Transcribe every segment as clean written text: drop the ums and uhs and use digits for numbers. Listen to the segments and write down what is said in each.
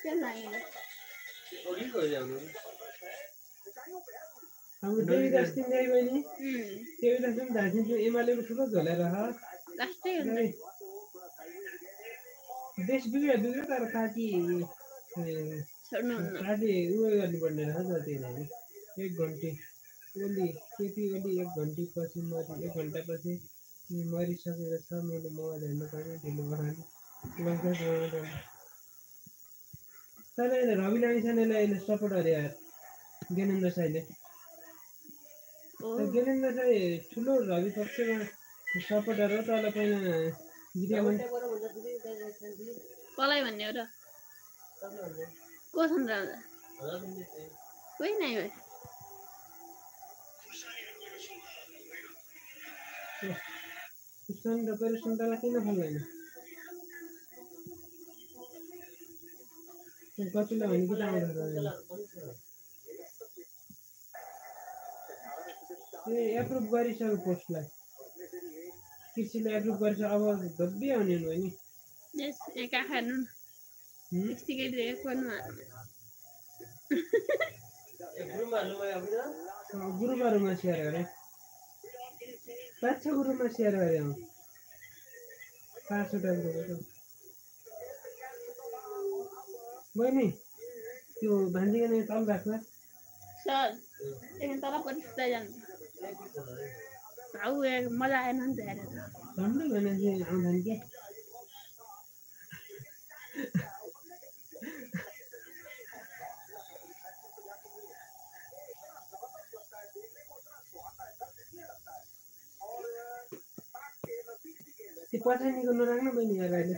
क्या लाग्यो ओली गयो जानु हाम्रो देवीदास तिमी बहिनी देवीदास पनि धादिन्छ एमालेको ठुलो झोलेर लास्टै हो नि देश बिग्रियो बिग्रियो तर पार्टी पार्टी उयो गर्नुपर्ने रहेछ जति नै 1 घन्टे ओली केपी ओली 1 घन्टे पछि मरि 1 घन्टा पछि मरिसकेको छ मैले मोबाइल हेर्नु पर्ने ढिलो भयो तर रवि लामिछानेले अहिले सपोर्ट गरे यार ज्ञानेन्द्र साईले ज्ञानेन्द्र साई ठुलो रवि पक्षमा सपोर्टर हो तर पहिला गिरियामन कसलाई भन्ने हो र को छन् र कोही नै हो सुन र पेरो सुन्तला किन फल्दैन कतिले भने कि एप्रुभ गरिसक्यो पोस्टलाई कृषिले एप्रुभ गरिसक्यो अब धब्बी आउने हो नि यस एक आँखा हेर्नु न यतिकै एक गर्नु ग्रुपहरूमा सेयर गरे 5-6 ग्रुपमा सेयर गरे 5वटा ग्रुप बहिनी त्यो भान्जीको तल राख्ला सर एकछिन तल परिस्थिति जानु भाउ मजा आएन नि त हेरेर राम्रो भने चाहिँ आउँदैन के त्यो पछाडिको नराख्नु बहिनी यार अहिले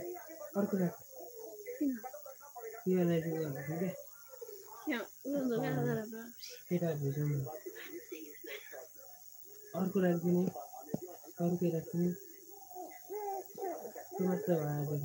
अर्को राख यो नै दिनु के अर्को राखिदिने अर्कै राख्ने मात्र भयो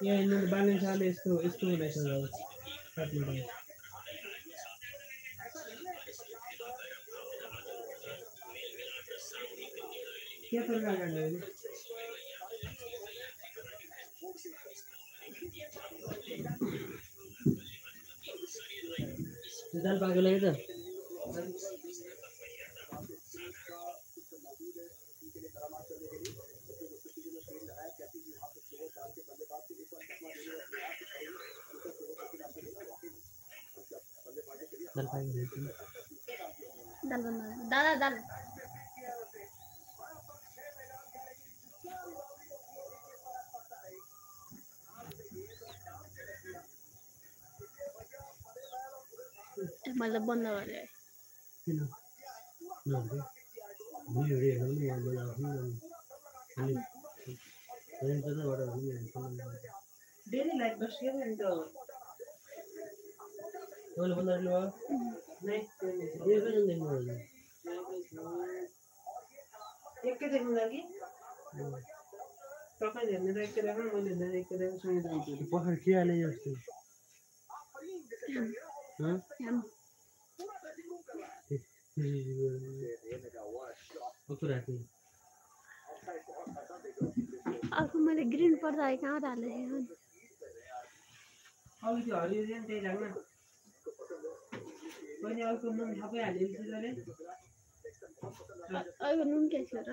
यहाँ बालेन्साले यस्तो हुँदैछ काट्नु के प्रकार गर्ने दाल पाकेको लागि त दादा दाल मतलब बन्द गरे किन नभए भिडियो डेली लाइफ बस्यो नि त मैले बन्द गर्नु नै यो पनि देख्नु होला एकै देख्नु लागि तपाईले हेर्ने त एकै देख्नु मैले हेर्ने एकै देख्नु सुनिदिन्छु पखाल खियाले जस्तो अर्को मैले ग्रीन पर्दा कहाँ हालेँ अब त्यो हरियो चाहिँ त्यही राख्न पनि अर्को नुन सबै हालिदिन्छ जले अहिले नुन के छ र